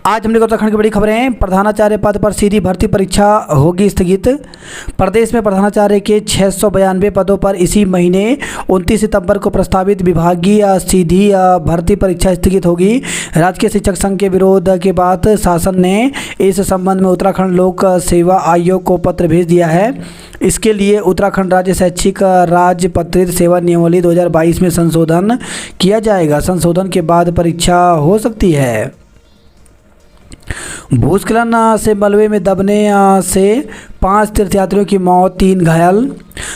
आज हमने उत्तराखंड की बड़ी खबरें। प्रधानाचार्य पद पर सीधी भर्ती परीक्षा होगी स्थगित। प्रदेश में प्रधानाचार्य के 692 पदों पर इसी महीने 29 सितंबर को प्रस्तावित विभागीय सीधी भर्ती परीक्षा स्थगित होगी। राजकीय शिक्षक संघ के विरोध के बाद शासन ने इस संबंध में उत्तराखंड लोक सेवा आयोग को पत्र भेज दिया है। इसके लिए उत्तराखंड राज्य शैक्षिक राजपत्रित सेवा नियमावली 2022 में संशोधन किया जाएगा। संशोधन के बाद परीक्षा हो सकती है। भूस्खलन से मलबे में दबने से 5 तीर्थयात्रियों की मौत, 3 घायल।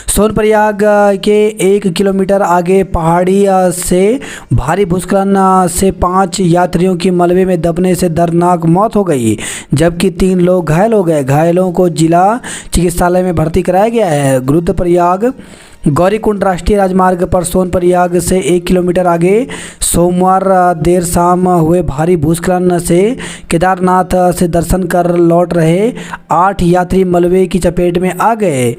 सोनप्रयाग के 1 किलोमीटर आगे पहाड़ी से भारी भूस्खलन से 5 यात्रियों की मलबे में दबने से दर्दनाक मौत हो गई, जबकि 3 लोग घायल हो गए। घायलों को जिला चिकित्सालय में भर्ती कराया गया है। रुद्रप्रयाग गौरीकुंड राष्ट्रीय राजमार्ग पर सोनप्रयाग से 1 किलोमीटर आगे सोमवार देर शाम हुए भारी भूस्खलन से केदारनाथ से दर्शन कर लौट रहे 8 यात्री मलबे की चपेट में आ गए।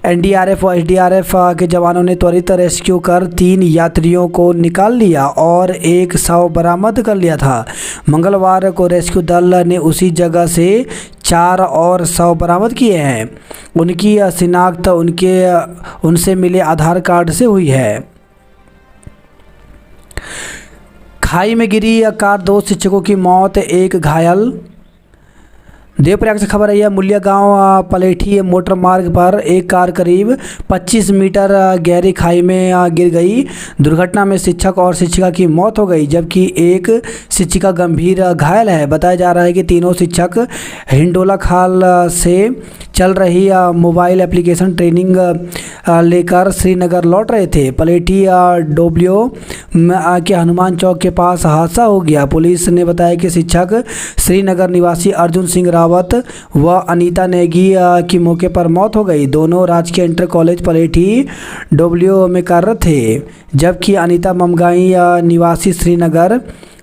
एनडीआरएफ और एसडीआरएफ के जवानों ने त्वरित रेस्क्यू कर 3 यात्रियों को निकाल लिया और एक शव बरामद कर लिया था। मंगलवार को रेस्क्यू दल ने उसी जगह से 4 और शव बरामद किए हैं। उनकी शिनाख्त उनसे मिले आधार कार्ड से हुई है। खाई में गिरी कार, 2 शिक्षकों की मौत, 1 घायल। देवप्रयाग से खबर आई है। मुलिया गांव पलेठी मोटर मार्ग पर एक कार करीब 25 मीटर गहरी खाई में गिर गई। दुर्घटना में शिक्षक और शिक्षिका की मौत हो गई, जबकि एक शिक्षिका गंभीर घायल है। बताया जा रहा है कि तीनों शिक्षक हिंडोला खाल से चल रही मोबाइल एप्लीकेशन ट्रेनिंग लेकर श्रीनगर लौट रहे थे। पलेठी डोबलियो के हनुमान चौक के पास हादसा हो गया। पुलिस ने बताया कि शिक्षक श्रीनगर निवासी अर्जुन सिंह रावत व अनीता नेगी की मौके पर मौत हो गई। दोनों राजकीय इंटर कॉलेज पलेठी डोबलियो में कार्यरत थे, जबकि अनीता ममगाई निवासी श्रीनगर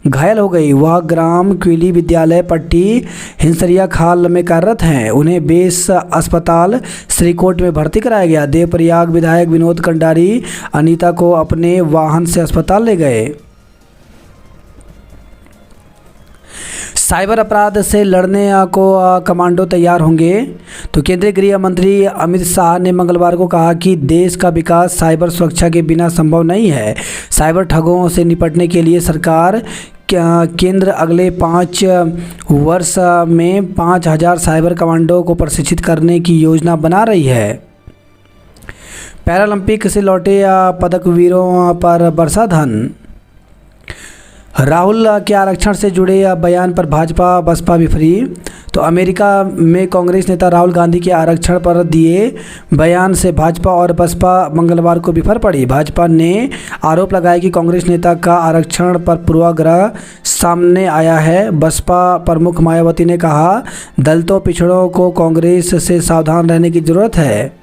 घायल हो गई। वह ग्राम क्विली विद्यालय पट्टी हिंसरिया खाल में कार्यरत हैं। उन्हें बेस अस्पताल श्रीकोट में भर्ती कराया गया। देवप्रयाग विधायक विनोद कंडारी अनीता को अपने वाहन से अस्पताल ले गए। साइबर अपराध से लड़ने को कमांडो तैयार होंगे। तो केंद्रीय गृह मंत्री अमित शाह ने मंगलवार को कहा कि देश का विकास साइबर सुरक्षा के बिना संभव नहीं है। साइबर ठगों से निपटने के लिए सरकार केंद्र अगले 5 वर्ष में 5000 साइबर कमांडो को प्रशिक्षित करने की योजना बना रही है। पैरालंपिक से लौटे पदक वीरों पर बरसा धन। राहुल के आरक्षण से जुड़े बयान पर भाजपा बसपा बिफरी। तो अमेरिका में कांग्रेस नेता राहुल गांधी के आरक्षण पर दिए बयान से भाजपा और बसपा मंगलवार को बिफर पड़ी। भाजपा ने आरोप लगाया कि कांग्रेस नेता का आरक्षण पर पूर्वाग्रह सामने आया है। बसपा प्रमुख मायावती ने कहा, दलितों पिछड़ों को कांग्रेस से सावधान रहने की जरूरत है।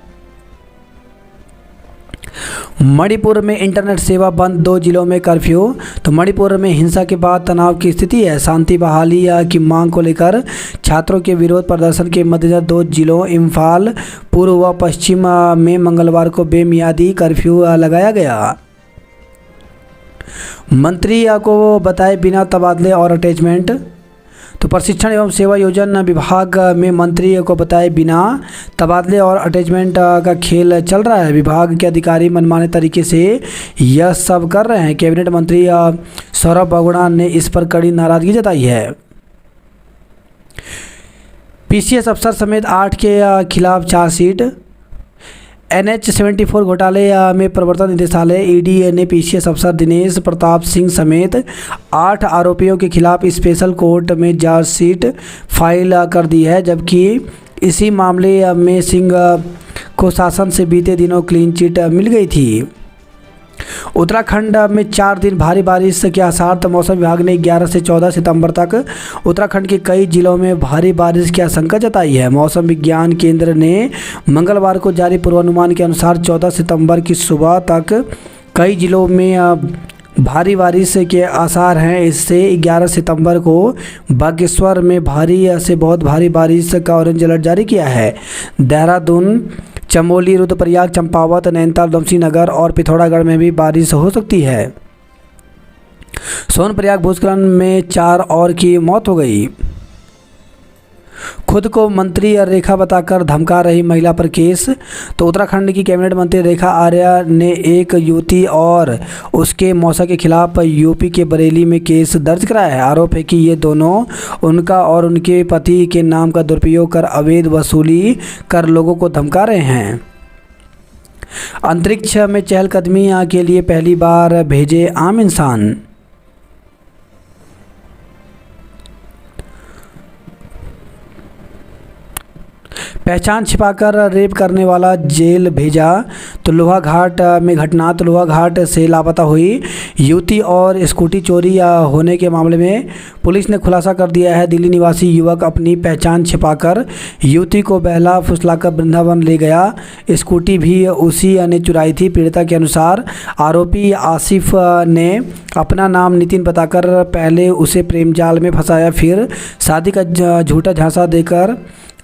मणिपुर में इंटरनेट सेवा बंद, 2 जिलों में कर्फ्यू। तो मणिपुर में हिंसा के बाद तनाव की स्थिति है। शांति बहाली की मांग को लेकर छात्रों के विरोध प्रदर्शन के मद्देनजर 2 जिलों इम्फाल पूर्व व पश्चिम में मंगलवार को बेमियादी कर्फ्यू लगाया गया। मंत्री को बताए बिना तबादले और अटैचमेंट। तो प्रशिक्षण एवं सेवा योजना विभाग में मंत्री को बताए बिना तबादले और अटैचमेंट का खेल चल रहा है। विभाग के अधिकारी मनमाने तरीके से यह सब कर रहे हैं। कैबिनेट मंत्री सौरभ बगुड़ा ने इस पर कड़ी नाराजगी जताई है। पीसीएस अफसर समेत 8 के खिलाफ चार्जशीट। NH-74 घोटाले में प्रवर्तन निदेशालय ईडी ने पीसीएस अफसर दिनेश प्रताप सिंह समेत 8 आरोपियों के खिलाफ स्पेशल कोर्ट में चार्जशीट फाइल कर दी है, जबकि इसी मामले में सिंह को शासन से बीते दिनों क्लीन चिट मिल गई थी। उत्तराखंड में 4 दिन भारी बारिश के आसार। तो मौसम विभाग ने 11 से 14 सितंबर तक उत्तराखंड के कई जिलों में भारी बारिश की आशंका जताई है। मौसम विज्ञान केंद्र ने मंगलवार को जारी पूर्वानुमान के अनुसार 14 सितंबर की सुबह तक कई जिलों में भारी बारिश के आसार हैं। इससे 11 सितंबर को बागेश्वर में भारी से बहुत भारी बारिश का ऑरेंज अलर्ट जारी किया है। देहरादून, चमोली, रुद्रप्रयाग, चंपावत, नैनीताल, उधमसिंह नगर और पिथौरागढ़ में भी बारिश हो सकती है। सोनप्रयाग भूस्खलन में 4 और की मौत हो गई। खुद को मंत्री रेखा बताकर धमका रही महिला पर केस। तो उत्तराखंड की कैबिनेट मंत्री रेखा आर्या ने एक युवती और उसके मौसा के खिलाफ यूपी के बरेली में केस दर्ज कराया है। आरोप है कि ये दोनों उनका और उनके पति के नाम का दुरुपयोग कर अवैध वसूली कर लोगों को धमका रहे हैं। अंतरिक्ष में चहलकदमी के लिए पहली बार भेजे आम इंसान। पहचान छिपाकर रेप करने वाला जेल भेजा। तो लोहाघाट में घटना। तो लोहाघाट से लापता हुई युवती और स्कूटी चोरी होने के मामले में पुलिस ने खुलासा कर दिया है। दिल्ली निवासी युवक अपनी पहचान छिपाकर युवती को बहला फुसलाकर वृंदावन ले गया। स्कूटी भी उसी ने चुराई थी। पीड़िता के अनुसार आरोपी आसिफ ने अपना नाम नितिन बताकर पहले उसे प्रेम जाल में फंसाया, फिर शादी का झूठा झांसा देकर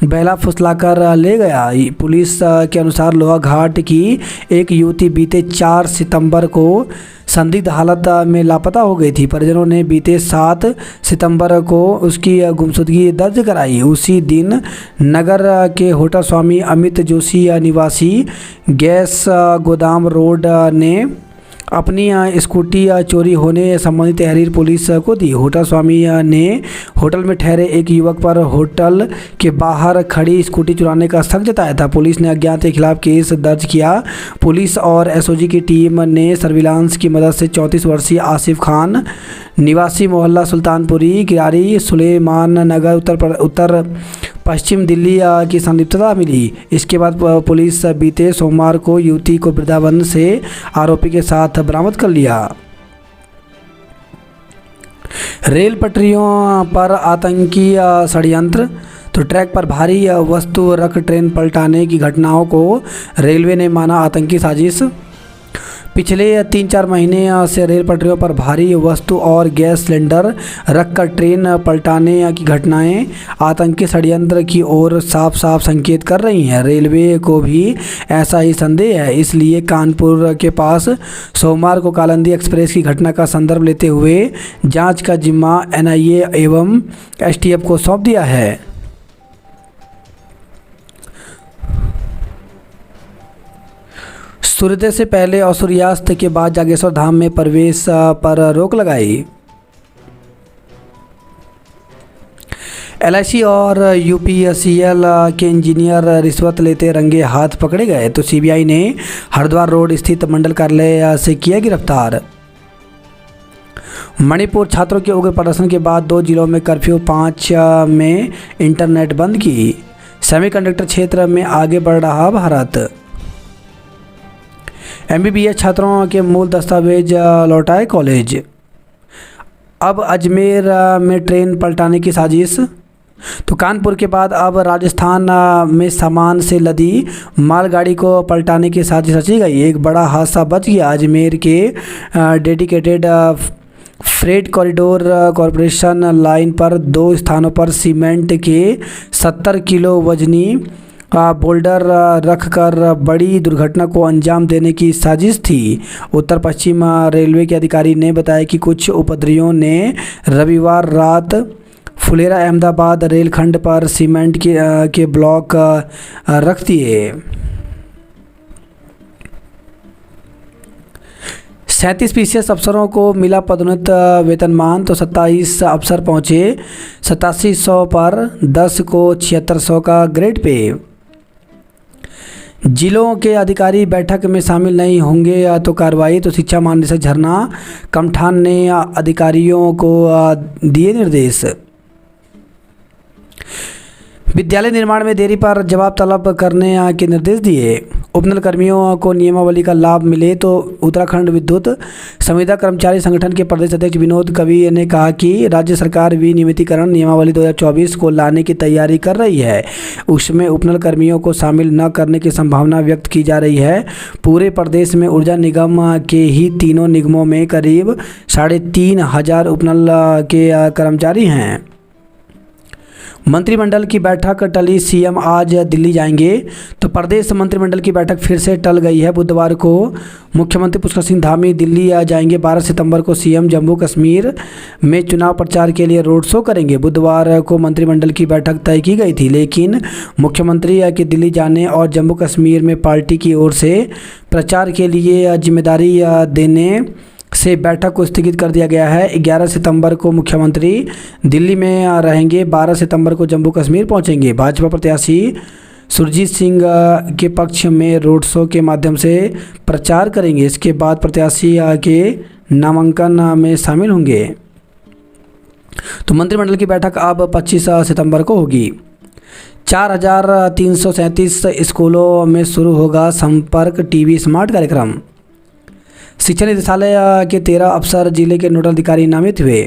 बहला फुसलाकर ले गया। पुलिस के अनुसार लोहाघाट की एक युवती बीते 4 सितंबर को संदिग्ध हालत में लापता हो गई थी। परिजनों ने बीते 7 सितंबर को उसकी गुमशुदगी दर्ज कराई। उसी दिन नगर के होटल स्वामी अमित जोशी निवासी गैस गोदाम रोड ने अपनी स्कूटी चोरी होने संबंधी तहरीर पुलिस को दी। होटल स्वामी ने होटल में ठहरे एक युवक पर होटल के बाहर खड़ी स्कूटी चुराने का शक जताया था। पुलिस ने अज्ञात के खिलाफ केस दर्ज किया। पुलिस और एसओजी की टीम ने सर्विलांस की मदद से 34 वर्षीय आसिफ खान निवासी मोहल्ला सुल्तानपुरी किरारी सुलेमान नगर उत्तर पश्चिम दिल्ली की संलिप्तता मिली। इसके बाद पुलिस बीते सोमवार को युवती को वृंदावन से आरोपी के साथ बरामद कर लिया। रेल पटरियों पर आतंकी षड्यंत्र। तो ट्रैक पर भारी वस्तु रख ट्रेन पलटाने की घटनाओं को रेलवे ने माना आतंकी साजिश। पिछले 3-4 महीने से रेल पटरियों पर भारी वस्तु और गैस सिलेंडर रखकर ट्रेन पलटाने की घटनाएं आतंकी षड्यंत्र की ओर साफ साफ संकेत कर रही हैं। रेलवे को भी ऐसा ही संदेह है। इसलिए कानपुर के पास सोमवार को कालिंदी एक्सप्रेस की घटना का संदर्भ लेते हुए जांच का जिम्मा एनआईए एवं एसटीएफ को सौंप दिया है। सूर्योदय से पहले और सूर्यास्त के बाद जागेश्वर धाम में प्रवेश पर रोक लगाई। एलआईसी और यूपीसीएल के इंजीनियर रिश्वत लेते रंगे हाथ पकड़े गए। तो सीबीआई ने हरिद्वार रोड स्थित मंडल कार्यालय से किया गिरफ्तार। मणिपुर छात्रों के उग्र प्रदर्शन के बाद 2 जिलों में कर्फ्यू, 5 में इंटरनेट बंद की। सेमीकंडक्टर क्षेत्र में आगे बढ़ रहा भारत। एमबीबीएस छात्रों के मूल दस्तावेज लौटाए कॉलेज। अब अजमेर में ट्रेन पलटाने की साजिश। तो कानपुर के बाद अब राजस्थान में सामान से लदी मालगाड़ी को पलटाने की साजिश रची गई। एक बड़ा हादसा बच गया। अजमेर के dedicated freight corridor corporation line पर 2 स्थानों पर सीमेंट के 70 किलो वजनी बोल्डर रखकर बड़ी दुर्घटना को अंजाम देने की साजिश थी। उत्तर पश्चिम रेलवे के अधिकारी ने बताया कि कुछ उपद्रवियों ने रविवार रात फुलेरा अहमदाबाद रेलखंड पर सीमेंट के ब्लॉक रख दिए। 37 पीसीएस अफसरों को मिला पदोन्नत वेतनमान। तो 27 अफसर पहुंचे 8700 पर, 10 को 7600 का ग्रेड पे। जिलों के अधिकारी बैठक में शामिल नहीं होंगे तो कार्रवाई। तो शिक्षा महानिदेशक झरना कमठान ने अधिकारियों को दिए निर्देश। विद्यालय निर्माण में देरी पर जवाब तलब करने के निर्देश दिए। उपनल कर्मियों को नियमावली का लाभ मिले। तो उत्तराखंड विद्युत संविदा कर्मचारी संगठन के प्रदेश अध्यक्ष विनोद कवि ने कहा कि राज्य सरकार विनियमितीकरण नियमावली 2024 को लाने की तैयारी कर रही है। उसमें उपनल कर्मियों को शामिल न करने की संभावना व्यक्त की जा रही है। पूरे प्रदेश में ऊर्जा निगम के ही तीनों निगमों में करीब 3500 उपनल के कर्मचारी हैं। मंत्रिमंडल की बैठक टली, सीएम आज दिल्ली जाएंगे। तो प्रदेश मंत्रिमंडल की बैठक फिर से टल गई है। बुधवार को मुख्यमंत्री पुष्कर सिंह धामी दिल्ली आ जाएंगे। 12 सितंबर को सीएम जम्मू कश्मीर में चुनाव प्रचार के लिए रोड शो करेंगे। बुधवार को मंत्रिमंडल की बैठक तय की गई थी, लेकिन मुख्यमंत्री के दिल्ली जाने और जम्मू कश्मीर में पार्टी की ओर से प्रचार के लिए जिम्मेदारी देने से बैठक को स्थगित कर दिया गया है। 11 सितंबर को मुख्यमंत्री दिल्ली में रहेंगे। 12 सितंबर को जम्मू कश्मीर पहुंचेंगे। भाजपा प्रत्याशी सुरजीत सिंह के पक्ष में रोड शो के माध्यम से प्रचार करेंगे। इसके बाद प्रत्याशी के नामांकन में शामिल होंगे। तो मंत्रिमंडल की बैठक अब 25 सितंबर को होगी। 4337 स्कूलों में शुरू होगा संपर्क टीवी स्मार्ट कार्यक्रम। शिक्षा निदेशालय के 13 अफसर जिले के नोडल अधिकारी नामित हुए।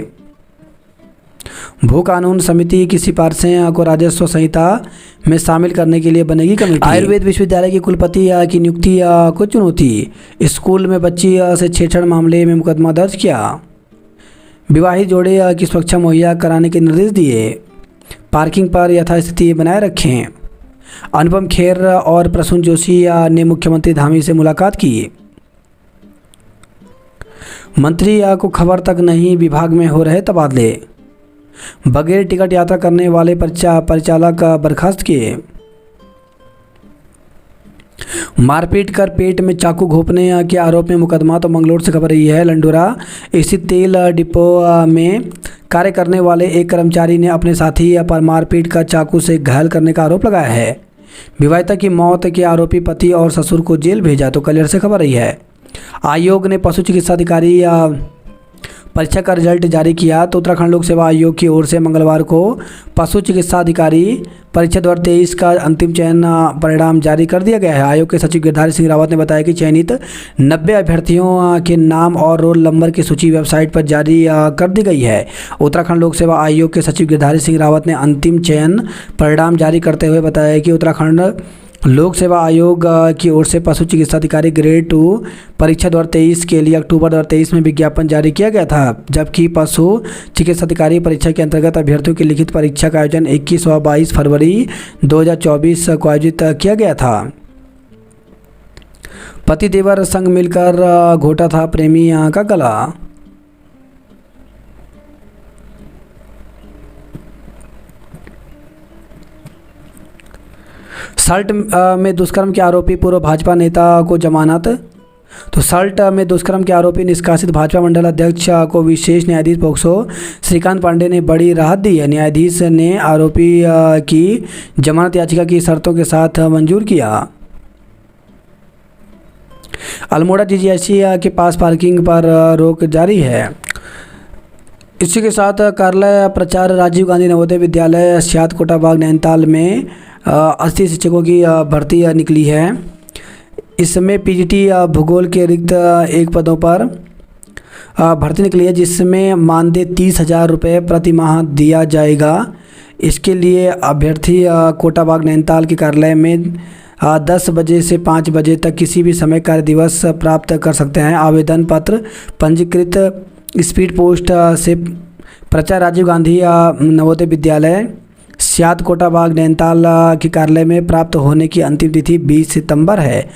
भू कानून समिति की सिफारिशें को राजस्व संहिता में शामिल करने के लिए बनेगी कमेटी। आयुर्वेद विश्वविद्यालय की कुलपति की नियुक्ति को चुनौती। स्कूल में बच्ची से छेड़छाड़ मामले में मुकदमा दर्ज किया। विवाहित जोड़े की सुरक्षा मुहैया कराने के निर्देश दिए। पार्किंग पर यथास्थिति बनाए रखें। अनुपम खेर और प्रसून जोशी ने मुख्यमंत्री धामी से मुलाकात की। मंत्री को खबर तक नहीं, विभाग में हो रहे तबादले। बगैर टिकट यात्रा करने वाले परिचालक बर्खास्त किए। मारपीट कर पेट में चाकू घोंपने के आरोप में मुकदमा। तो मंगलोर से खबर रही है। लंडोरा स्थित तेल डिपो में कार्य करने वाले एक कर्मचारी ने अपने साथी पर मारपीट कर चाकू से घायल करने का आरोप लगाया है। विवाहिता की मौत के आरोपी पति और ससुर को जेल भेजा। तो कलियर से खबर रही है। आयोग ने पशु चिकित्सा अधिकारी परीक्षा का रिजल्ट जारी किया। तो उत्तराखंड लोक सेवा आयोग की ओर से मंगलवार को पशु चिकित्सा अधिकारी परीक्षा 2023 का अंतिम चयन परिणाम जारी कर दिया गया है। आयोग के सचिव गिरधारी सिंह रावत ने बताया कि चयनित 90 अभ्यर्थियों के नाम और रोल नंबर की सूची वेबसाइट पर जारी कर दी गई है। उत्तराखंड लोक सेवा आयोग के सचिव गिरधारी सिंह रावत ने अंतिम चयन परिणाम जारी करते हुए बताया कि उत्तराखंड लोक सेवा आयोग की ओर से पशु चिकित्सा अधिकारी ग्रेड 2 परीक्षा 2023 के लिए अक्टूबर 2023 में विज्ञापन जारी किया गया था, जबकि पशु चिकित्सा अधिकारी परीक्षा के अंतर्गत अभ्यर्थियों की लिखित परीक्षा का आयोजन 21 व 22 फरवरी 2024 को आयोजित किया गया था। पति देवर संग मिलकर घोटा था प्रेमी का गला। सल्ट में दुष्कर्म के आरोपी पूर्व भाजपा नेता को जमानत। तो सल्ट में दुष्कर्म के आरोपी निष्कासित भाजपा मंडल अध्यक्ष को विशेष न्यायाधीश पोक्सो श्रीकांत पांडे ने बड़ी राहत दी है। न्यायाधीश ने आरोपी की जमानत याचिका की शर्तों के साथ मंजूर किया। अल्मोड़ा जीजीएचसी के पास पार्किंग पर रोक जारी है। इसी के साथ कार्यालय प्रचार राजीव गांधी नवोदय विद्यालय सियात कोटाबाग नैनीताल में 80 शिक्षकों की भर्ती निकली है। इसमें पीजीटी भूगोल के रिक्त 1 पदों पर भर्ती निकली है, जिसमें मानदेय 30,000 रुपये प्रति माह दिया जाएगा। इसके लिए अभ्यर्थी कोटाबाग नैनीताल के कार्यालय में 10 बजे से 5 बजे तक किसी भी समय कार्य दिवस प्राप्त कर सकते हैं। आवेदन पत्र पंजीकृत स्पीड पोस्ट से प्रचार राजीव गांधी नवोदय विद्यालय सियात कोटाबाग नैनीताल के कार्यालय में प्राप्त होने की अंतिम तिथि 20 सितंबर है।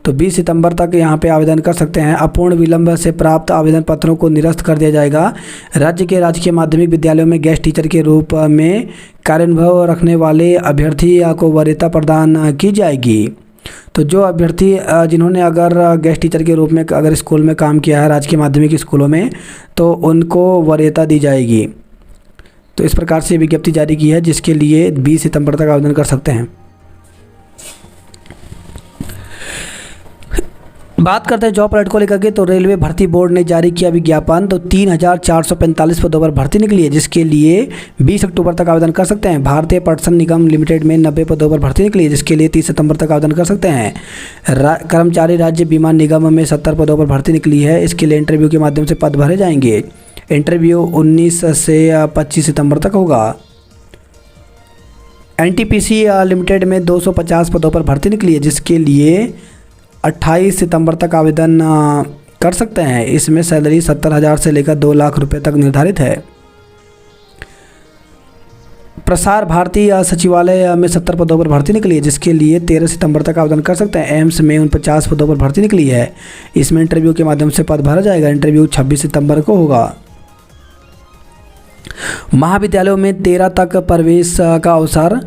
तो 20 सितंबर तक यहाँ पे आवेदन कर सकते हैं। अपूर्ण विलंब से प्राप्त आवेदन पत्रों को निरस्त कर दिया जाएगा। राज्य के राजकीय माध्यमिक विद्यालयों में गेस्ट टीचर के रूप में कार्यानुभव रखने वाले अभ्यर्थी को वरीयता प्रदान की जाएगी। तो जो अभ्यर्थी जिन्होंने अगर गेस्ट टीचर के रूप में अगर स्कूल में काम किया है राजकीय माध्यमिक स्कूलों में, तो उनको वरीयता दी जाएगी। तो इस प्रकार से विज्ञप्ति जारी की है, जिसके लिए 20 सितंबर तक आवेदन कर सकते हैं। बात करते हैं जॉब अलर्ट को लेकर के। तो रेलवे भर्ती बोर्ड ने जारी किया विज्ञापन। तो 3,445 पदों पर भर्ती निकली है, जिसके लिए 20 अक्टूबर तक आवेदन कर सकते हैं। भारतीय पटसन निगम लिमिटेड में 90 पदों पर भर्ती निकली है, जिसके लिए 30 सितंबर तक आवेदन कर सकते हैं। कर्मचारी राज्य बीमा निगम में 70 पदों पर भर्ती निकली है। इसके लिए इंटरव्यू के माध्यम से पद भरे जाएंगे। इंटरव्यू 19 से 25 सितंबर तक होगा। एनटीपीसी लिमिटेड में 250 पदों पर भर्ती निकली है, जिसके लिए 28 सितंबर तक आवेदन कर सकते हैं। इसमें सैलरी 70,000 से लेकर 2 लाख रुपए तक निर्धारित है। प्रसार भारती सचिवालय में 70 पदों पर भर्ती निकली है, जिसके लिए 13 सितंबर तक आवेदन कर सकते हैं। एम्स में 49 पदों पर भर्ती निकली है। इसमें इंटरव्यू के माध्यम से पद भरा जाएगा। इंटरव्यू 26 सितंबर को होगा। महाविद्यालयों में 13 तक प्रवेश का अवसर।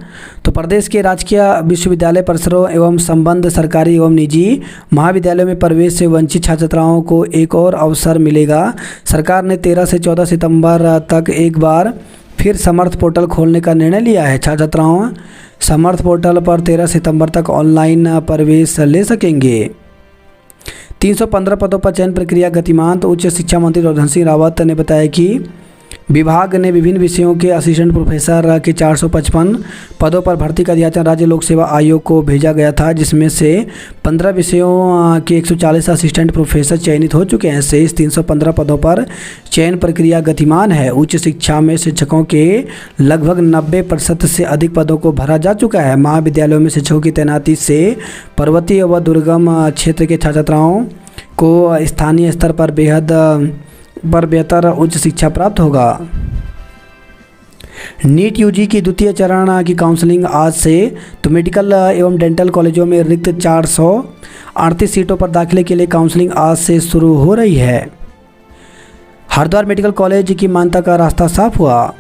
तो प्रदेश के राजकीय विश्वविद्यालय परिसरों एवं संबद्ध सरकारी एवं निजी महाविद्यालयों में प्रवेश से वंचित छात्र छात्राओं को एक और अवसर मिलेगा। सरकार ने 13 से 14 सितंबर तक एक बार फिर समर्थ पोर्टल खोलने का निर्णय लिया है। छात्र छात्राओं समर्थ पोर्टल पर 13 सितंबर तक ऑनलाइन प्रवेश ले सकेंगे। 315 पदों पर चयन प्रक्रिया गतिमान। तो उच्च शिक्षा मंत्री धन सिंह रावत ने बताया कि विभाग ने विभिन्न विषयों के असिस्टेंट प्रोफेसर के 455 पदों पर भर्ती का अध्याचन राज्य लोक सेवा आयोग को भेजा गया था, जिसमें से 15 विषयों के 140 असिस्टेंट प्रोफेसर चयनित हो चुके हैं। शेष 315 पदों पर चयन प्रक्रिया गतिमान है। उच्च शिक्षा में शिक्षकों के लगभग 90% से अधिक पदों को भरा जा चुका है। महाविद्यालयों में शिक्षकों की तैनाती से पर्वतीय व दुर्गम क्षेत्र के छात्र छात्राओं को स्थानीय स्तर पर बेहतर उच्च शिक्षा प्राप्त होगा। नीट यूजी की द्वितीय चरण की काउंसलिंग आज से। तो मेडिकल एवं डेंटल कॉलेजों में रिक्त 438 सीटों पर दाखिले के लिए काउंसलिंग आज से शुरू हो रही है। हरिद्वार मेडिकल कॉलेज की मान्यता का रास्ता साफ हुआ।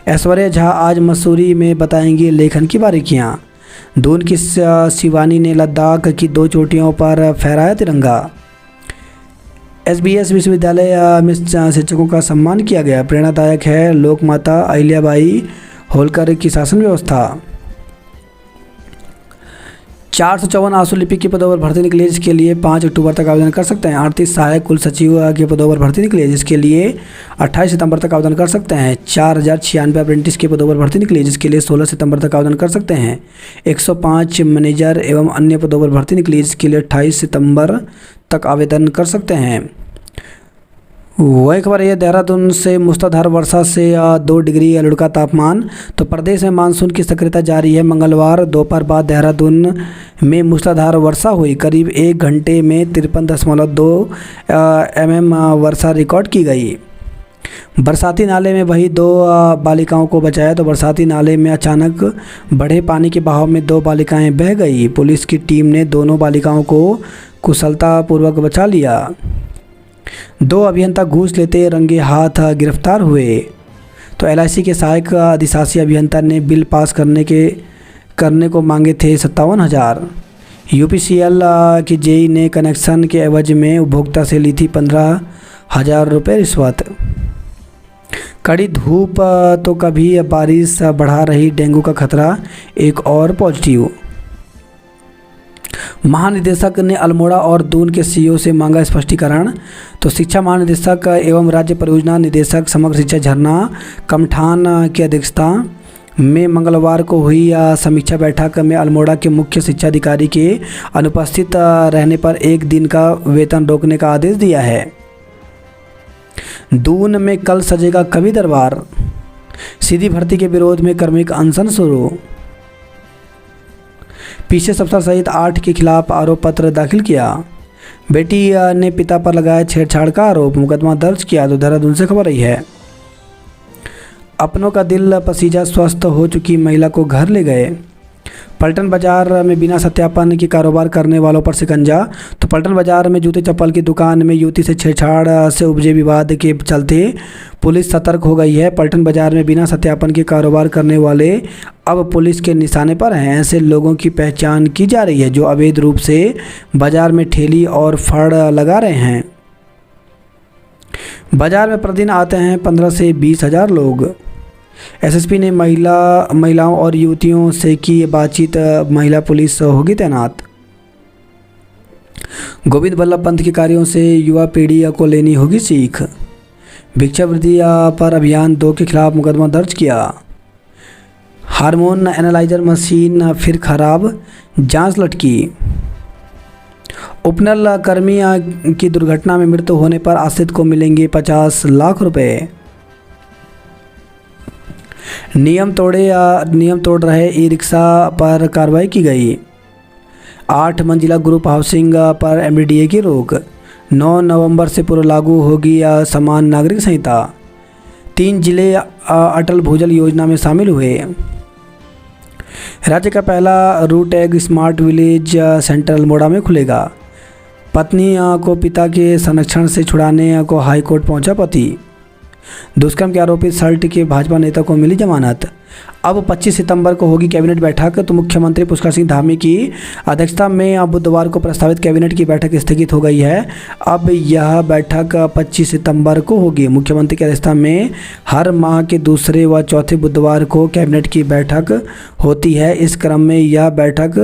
ऐश्वर्या झा आज मसूरी में बताएंगी लेखन की बारीकियां। दून की शिवानी ने लद्दाख की 2 चोटियों पर फहराया तिरंगा। SBS विश्वविद्यालय में शिक्षकों का सम्मान किया गया। प्रेरणादायक है लोक माता अहिल्याबाई होलकर की शासन व्यवस्था। 454 आशुलिपिक के पदों पर भर्ती निकली है, जिसके लिए 5 अक्टूबर तक आवेदन कर सकते हैं। 38 सहायक कुल सचिव के पदों पर भर्ती निकली है, जिसके लिए 28 सितंबर तक आवेदन कर सकते हैं। 4096 अप्रेंटिस के पदों पर भर्ती निकली है, जिसके लिए 16 सितंबर तक आवेदन कर सकते हैं। 105 मैनेजर एवं अन्य पदों पर भर्ती निकली है, जिसके लिए 28 सितंबर तक आवेदन कर सकते हैं। वही खबर है देहरादून से। मूसलाधार वर्षा से 2 डिग्री लुढ़का तापमान। तो प्रदेश में मानसून की सक्रियता जारी है। मंगलवार दोपहर बाद देहरादून में मूसलाधार वर्षा हुई। करीब 1 घंटे में 53.2 mm वर्षा रिकॉर्ड की गई। बरसाती नाले में वही 2 बालिकाओं को बचाया। तो बरसाती नाले में अचानक बढ़े पानी के बहाव में 2 बालिकाएं बह गई। पुलिस की टीम ने दोनों बालिकाओं को कुशलतापूर्वक बचा लिया। 2 अभियंता घूस लेते रंगे हाथ गिरफ्तार हुए। तो LIC के सहायक अधिशासी अभियंता ने बिल पास करने को मांगे थे 57,000। UPCL की JEE ने कनेक्शन के एवज में उपभोक्ता से ली थी 15,000 रुपये रिश्वत। कड़ी धूप तो कभी बारिश बढ़ा रही डेंगू का खतरा, एक और पॉजिटिव। महानिदेशक ने अल्मोड़ा और दून के CEO से मांगा स्पष्टीकरण। तो शिक्षा महानिदेशक एवं राज्य परियोजना निदेशक समग्र शिक्षा झरना कमठान की अध्यक्षता में मंगलवार को हुई समीक्षा बैठक में अल्मोड़ा के मुख्य शिक्षा अधिकारी के अनुपस्थित रहने पर 1 दिन का वेतन रोकने का आदेश दिया है। दून में कल सजेगा कवि दरबार। सीधी भर्ती के विरोध में कार्मिक अनशन शुरू। पीछे सप्ताह सहित 8 के खिलाफ आरोप पत्र दाखिल किया। बेटी ने पिता पर लगाया छेड़छाड़ का आरोप, मुकदमा दर्ज किया। तो देहरादून से खबर रही है। अपनों का दिल पसीजा स्वस्थ हो चुकी महिला को घर ले गए। पलटन बाजार में बिना सत्यापन के कारोबार करने वालों पर शिकंजा। तो पलटन बाजार में जूते चप्पल की दुकान में युवती से छेड़छाड़ से उपजे विवाद के चलते पुलिस सतर्क हो गई है। पलटन बाजार में बिना सत्यापन के कारोबार करने वाले अब पुलिस के निशाने पर हैं। ऐसे लोगों की पहचान की जा रही है जो अवैध रूप से बाजार में ठेली और फड़ लगा रहे हैं। बाजार में प्रतिदिन आते हैं 15 से 20,000 लोग। SSP ने महिलाओं और युवतियों से की बातचीत, महिला पुलिस होगी तैनात। गोविंद बल्लभ पंत के कार्यों से युवा पीढ़ी को लेनी होगी सीख। भिक्षावृत्ति पर अभियान 2 के खिलाफ मुकदमा दर्ज किया। हार्मोन एनालाइजर मशीन फिर खराब, जांच लटकी। उपनल कर्मी की दुर्घटना में मृत्यु होने पर आश्रित को मिलेंगे 50 लाख रुपए। नियम तोड़ रहे ई-रिक्शा पर कार्रवाई की गई। 8 मंजिला ग्रुप हाउसिंग पर MDDA की रोक। 9 नवंबर से पूर्व लागू होगी समान नागरिक संहिता। 3 जिले अटल भूजल योजना में शामिल हुए। राज्य का पहला रूटैग स्मार्ट विलेज सेंटर अल्मोड़ा में खुलेगा। पत्नी को पिता के संरक्षण से छुड़ाने को हाईकोर्ट पहुंचा पति। दुष्कर्म के आरोपित सल्ट के भाजपा नेता को मिली जमानत। अब 25 सितंबर को होगी कैबिनेट बैठक। तो मुख्यमंत्री पुष्कर सिंह धामी की अध्यक्षता में बुधवार को प्रस्तावित कैबिनेट की बैठक स्थगित हो गई है। अब यह बैठक 25 सितंबर को होगी। मुख्यमंत्री की अध्यक्षता में हर माह के दूसरे व चौथे बुधवार को कैबिनेट की बैठक होती है। इस क्रम में यह बैठक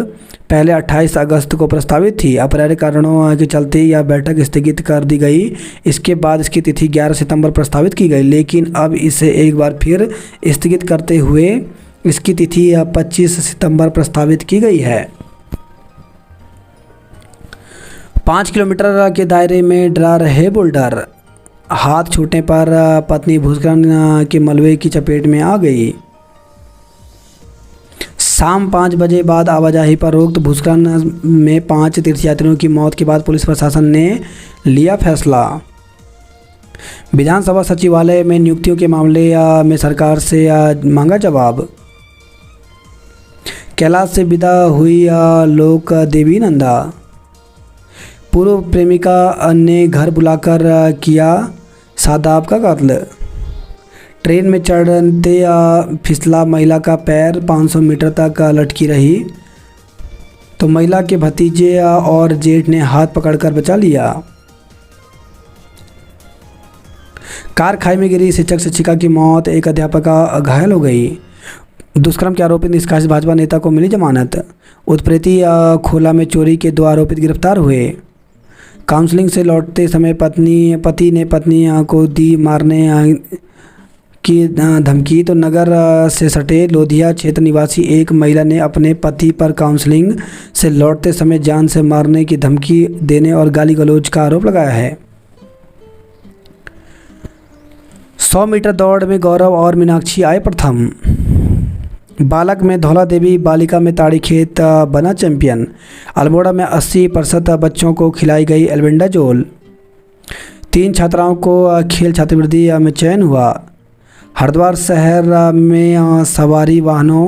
पहले 28 अगस्त को प्रस्तावित थी। अप्रिय कारणों के चलते यह बैठक स्थगित कर दी गई। इसके बाद इसकी तिथि 11 सितंबर प्रस्तावित की गई, लेकिन अब इसे एक बार फिर स्थगित करते हुए इसकी तिथि 25 सितंबर प्रस्तावित की गई है। 5 किलोमीटर के दायरे में डरा रहे बुलडर। हाथ छूटने पर पत्नी भूस्खलन के मलबे की चपेट में आ गई। शाम 5 बजे बाद आवाजाही पर रोक। तो भूस्खलन में 5 तीर्थयात्रियों की मौत के बाद पुलिस प्रशासन ने लिया फैसला। विधानसभा सचिवालय में नियुक्तियों के मामले में सरकार से मांगा जवाब। कैलाश से विदा हुई लोक देवी नंदा। पूर्व प्रेमिका ने घर बुलाकर किया शादाब का कत्ल। ट्रेन में चढ़ते फिसला महिला का पैर, 500 मीटर तक लटकी रही। तो महिला के भतीजे और जेठ ने हाथ पकड़कर बचा लिया। कार खाई में गिरी, शिक्षक शिक्षिका की मौत, एक अध्यापका घायल हो गई। दुष्कर्म के आरोपित निष्कासित भाजपा नेता को मिली जमानत। उत्प्रेती खोला में चोरी के 2 आरोपित गिरफ्तार हुए। काउंसलिंग से लौटते समय पति ने पत्नी को दी मारने की धमकी। तो नगर से सटे लोधिया क्षेत्र निवासी एक महिला ने अपने पति पर काउंसलिंग से लौटते समय जान से मारने की धमकी देने और गाली गलौज का आरोप लगाया है। 100 मीटर दौड़ में गौरव और मीनाक्षी आए प्रथम। बालक में धौला देवी, बालिका में ताड़ीखेत बना चैंपियन। अल्मोड़ा में 80% बच्चों को खिलाई गई एल्बेंडाजोल। 3 छात्राओं को खेल छात्रवृत्ति में चयन हुआ। हरिद्वार शहर में सवारी वाहनों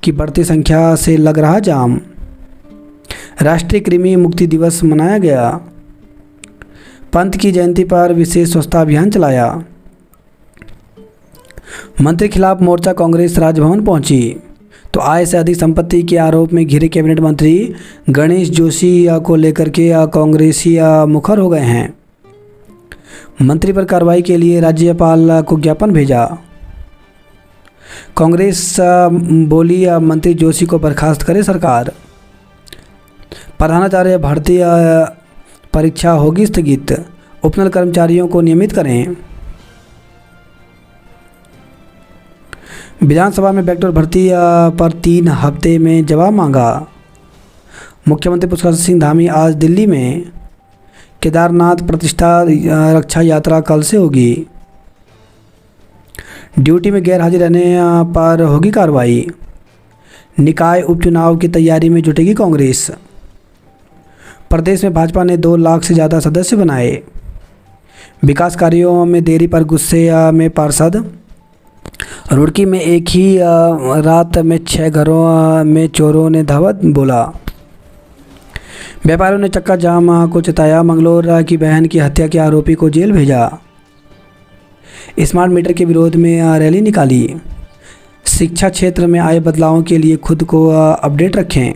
की बढ़ती संख्या से लग रहा जाम। राष्ट्रीय कृमि मुक्ति दिवस मनाया गया। पंत की जयंती पर विशेष स्वच्छता अभियान चलाया। मंत्री खिलाफ मोर्चा कांग्रेस राजभवन पहुंची। तो आय से अधिक संपत्ति के आरोप में घिरे कैबिनेट मंत्री गणेश जोशी को लेकर के कांग्रेसी मुखर हो गए हैं। मंत्री पर कार्रवाई के लिए राज्यपाल को ज्ञापन भेजा। कांग्रेस बोली मंत्री जोशी को बर्खास्त करे सरकार। प्रधानाचार्य भर्ती परीक्षा होगी स्थगित। उपनल कर्मचारियों को नियमित करें। विधानसभा में बैकडोर भर्ती पर 3 हफ्ते में जवाब मांगा। मुख्यमंत्री पुष्कर सिंह धामी आज दिल्ली में। केदारनाथ प्रतिष्ठा रक्षा यात्रा कल से होगी। ड्यूटी में गैर हाजिर रहने पर होगी कार्रवाई। निकाय उपचुनाव की तैयारी में जुटेगी कांग्रेस। प्रदेश में भाजपा ने 2 लाख से ज़्यादा सदस्य बनाए। विकास कार्यों में देरी पर गुस्से में पार्षद। रुड़की में एक ही रात में 6 घरों में चोरों ने धावा बोला। व्यापारियों ने चक्का जाम को चिताया। मंगलोर की बहन की हत्या के आरोपी को जेल भेजा। स्मार्ट मीटर के विरोध में रैली निकाली। शिक्षा क्षेत्र में आए बदलावों के लिए खुद को अपडेट रखें।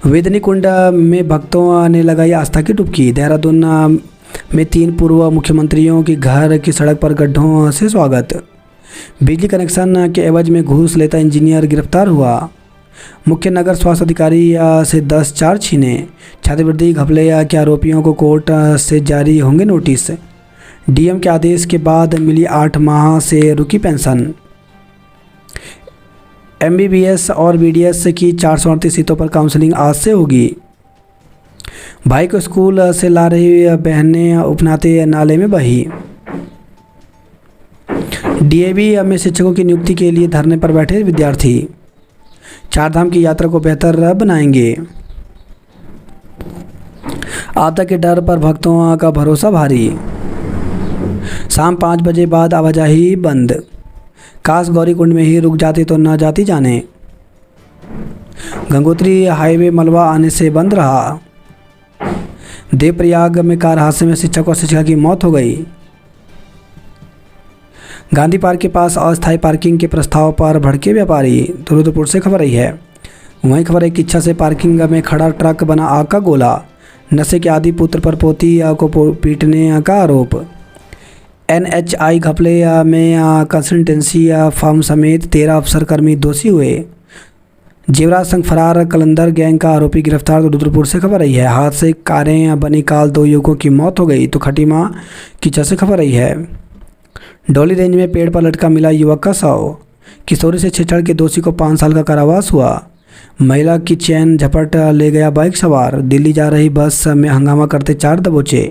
वेदनी कुंड में भक्तों ने लगाई आस्था की डुबकी। देहरादून में 3 पूर्व मुख्यमंत्रियों के घर की सड़क पर गड्ढों से स्वागत। बिजली कनेक्शन के एवज में घूस लेता इंजीनियर गिरफ्तार हुआ। मुख्य नगर स्वास्थ्य अधिकारी से 10 चार्ज छीने। छात्रवृत्ति घपले के आरोपियों को कोर्ट से जारी होंगे नोटिस। डीएम के आदेश के बाद मिली 8 माह से रुकी पेंशन। एमबीबीएस और बीडीएस की 438 सीटों पर काउंसलिंग आज से होगी। भाई को स्कूल से ला रही बहनें उपनाते नाले में बही। डीएवी में शिक्षकों की नियुक्ति के लिए धरने पर बैठे विद्यार्थी। 4 धाम की यात्रा को बेहतर बनाएंगे। आपदा के डर पर भक्तों का भरोसा भारी। शाम 5 बजे बाद आवाजाही बंद। काश गौरीकुंड में ही रुक जाती तो न जाती जाने। गंगोत्री हाईवे मलबा आने से बंद रहा। देवप्रयाग में कार हादसे में शिक्षक और शिक्षिका की मौत हो गई। गांधी पार्क के पास अस्थायी पार्किंग के प्रस्ताव पर भड़के व्यापारी। रुद्रपुर से खबर आई है। वहीं खबर है कि इच्छा से पार्किंग में खड़ा ट्रक बना आग का गोला। नशे के आदि पुत्र पर पोती को पीटने का आरोप। NHI घपले में कंसल्टेंसी फर्म समेत 13 अफसरकर्मी दोषी हुए। जेवराज संघ फरार कलंदर गैंग का आरोपी गिरफ्तार। रुद्रपुर से खबर आई है। हाथ से कारें बनी काल 2 युवकों की मौत हो गई। तो खटीमा कीचड़ से खबर आई है। डोली रेंज में पेड़ पर लटका मिला युवक का शव। किशोरी से छेड़छाड़ के दोषी को 5 साल का कारावास हुआ। महिला की चैन झपट ले गया बाइक सवार। दिल्ली जा रही बस में हंगामा करते 4 दबोचे।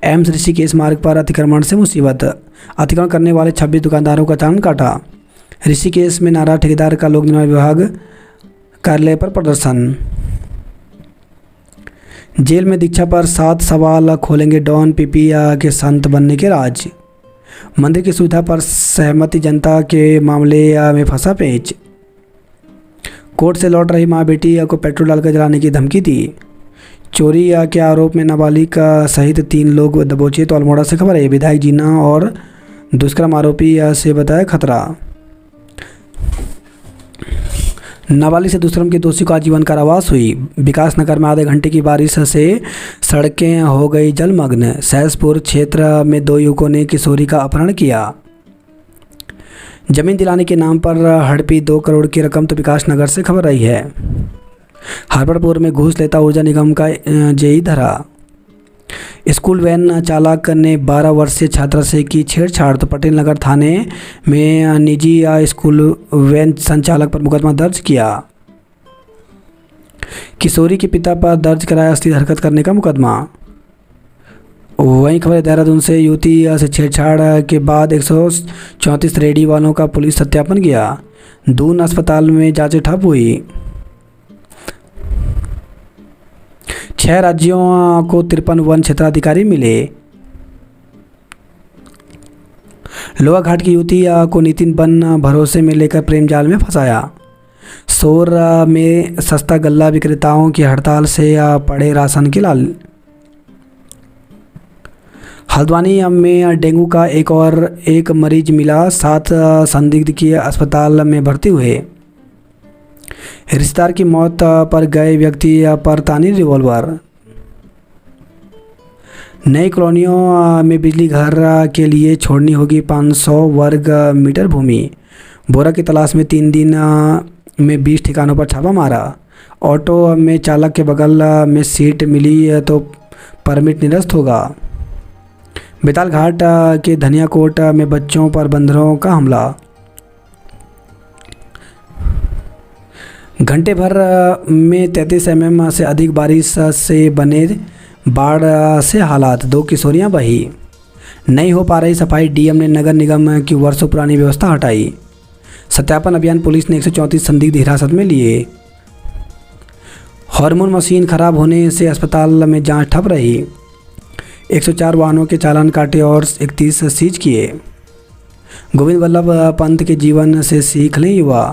एम्स ऋषिकेश मार्ग पर अतिक्रमण से मुसीबत। अतिक्रमण करने वाले 26 दुकानदारों का चालान काटा। ऋषिकेश में नाराज ठेकेदार का लोक निर्माण विभाग कार्यालय पर प्रदर्शन। जेल में दीक्षा पर 7 सवाल खोलेंगे डॉन पीपी के संत बनने के राज। मंदिर की सुविधा पर सहमति जनता के मामले में फंसा पेच। कोर्ट से लौट रही मां बेटी को पेट्रोल डालकर जलाने की धमकी दी। चोरी के आरोप में नाबालिग सहित 3 लोग दबोचे। तो अल्मोड़ा से खबर है। विधायक जीना और दुष्कर्म आरोपी से बताया खतरा। नाबालिग से दुष्कर्म के दोषी को आजीवन कारावास हुई। विकास नगर में आधे घंटे की बारिश से सड़कें हो गई जलमग्न। सहसपुर क्षेत्र में 2 युवकों ने किशोरी का अपहरण किया। जमीन दिलाने के नाम पर हड़पी 2 करोड़ की रकम। तो विकास नगर से खबर आई है। हरबरपुर में घूस लेता ऊर्जा निगम का जेई धरा। स्कूल वैन चालक ने 12 वर्षीय छात्रा से की छेड़छाड़। तो पटेल नगर थाने में निजी स्कूल वैन संचालक पर मुकदमा दर्ज किया। किशोरी के पिता पर दर्ज कराया अश्लील हरकत करने का मुकदमा। वहीं खबर है देहरादून से युवती से छेड़छाड़ के बाद 134 रेडी वालों का पुलिस सत्यापन किया। दून अस्पताल में जांचें ठप हुई। 6 राज्यों को 53 वन क्षेत्राधिकारी मिले। लोहा घाट की युवती को नितिन बन भरोसे में लेकर प्रेम जाल में फंसाया। सोर में सस्ता गल्ला विक्रेताओं की हड़ताल से पड़े राशन के लाल। हल्द्वानी में डेंगू का एक मरीज मिला। 7 संदिग्ध की अस्पताल में भर्ती हुए। रिश्तेदार की मौत पर गए व्यक्ति पर तानी रिवॉल्वर। नई कॉलोनियों में बिजली घर के लिए छोड़नी होगी 500 वर्ग मीटर भूमि। बोरा की तलाश में 3 दिन में 20 ठिकानों पर छापा मारा। ऑटो में चालक के बगल में सीट मिली तो परमिट निरस्त होगा। बेताल घाट के धनियाकोट में बच्चों पर बंदरों का हमला। घंटे भर में 33 mm से अधिक बारिश से बने बाढ़ से हालात। 2 किशोरियां बही। नहीं हो पा रही सफाई। डीएम ने नगर निगम की वर्षों पुरानी व्यवस्था हटाई। सत्यापन अभियान। पुलिस ने 134 संदिग्ध हिरासत में लिए। हार्मोन मशीन खराब होने से अस्पताल में जांच ठप रही। 104 वाहनों के चालान काटे और 31 सीज किए। गोविंद वल्लभ पंत के जीवन से सीख लें युवा।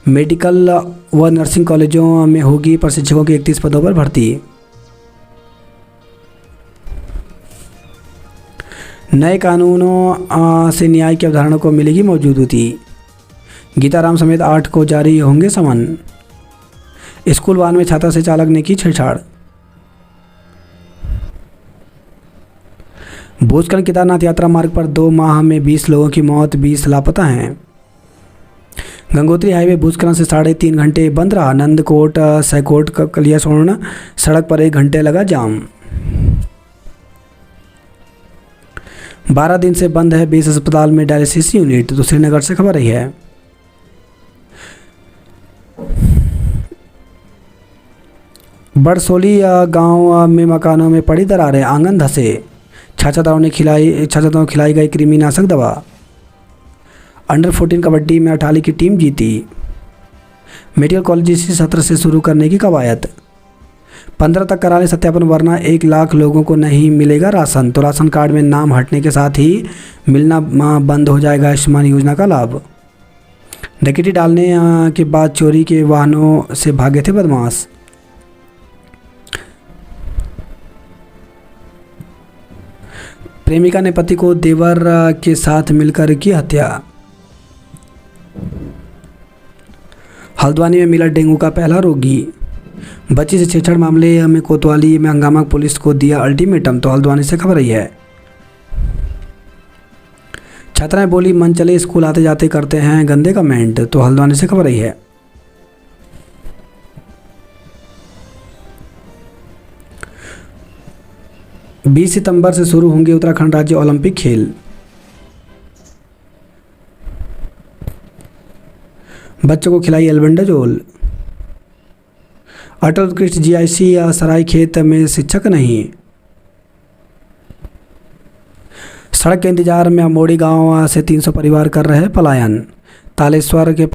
मेडिकल व नर्सिंग कॉलेजों में होगी प्रशिक्षकों के 31 पदों पर भर्ती। नए कानूनों से न्याय की अवधारणा को मिलेगी मौजूदगी। गीताराम समेत 8 को जारी होंगे समन। स्कूल वाहन में छात्रा से चालक ने की छेड़छाड़। भूस्खलन केदारनाथ यात्रा मार्ग पर 2 माह में 20 लोगों की मौत, 20 लापता हैं। गंगोत्री हाईवे भूस्खलन से 3.5 घंटे बंद रहा। नंदकोट सैकोट कलियासोर्ण सड़क पर 1 घंटे लगा जाम। 12 दिन से बंद है 20 अस्पताल में डायलिसिस यूनिट। तो श्रीनगर से खबर रही है। बड़सोली गांव में मकानों में पड़ी दरारें, आंगन धंसे। छात्राओं को खिलाई गई कृमिनाशक दवा। अंडर 14 कबड्डी में अठाली की टीम जीती। मेडिकल कॉलेज इसी सत्र से शुरू करने की कवायद। 15 तक करा लें सत्यापन, वरना 1 लाख लोगों को नहीं मिलेगा राशन। तो राशन कार्ड में नाम हटने के साथ ही मिलना बंद हो जाएगा आयुष्मान योजना का लाभ। डकैती डालने के बाद चोरी के वाहनों से भागे थे बदमाश। प्रेमिका ने पति को देवर के साथ मिलकर की हत्या। हल्द्वानी में मिला डेंगू का पहला रोगी। बच्ची से छेड़छाड़ मामले में कोतवाली में हंगामा, पुलिस को दिया अल्टीमेटम। तो हल्द्वानी से खबर आई है। छात्राएं बोली मन चले स्कूल आते जाते करते हैं गंदे कमेंट। तो हल्द्वानी से खबर आई है। बीस सितंबर से शुरू होंगे उत्तराखंड राज्य ओलंपिक खेल। बच्चों को खिलाई एल्बेंडाजोल। अटल उत्कृष्ट जीआईसी सरायखेत में शिक्षक नहीं। सड़क के इंतजार में अमोड़ी गांव से 300 परिवार कर रहे पलायन। तालेश्वर के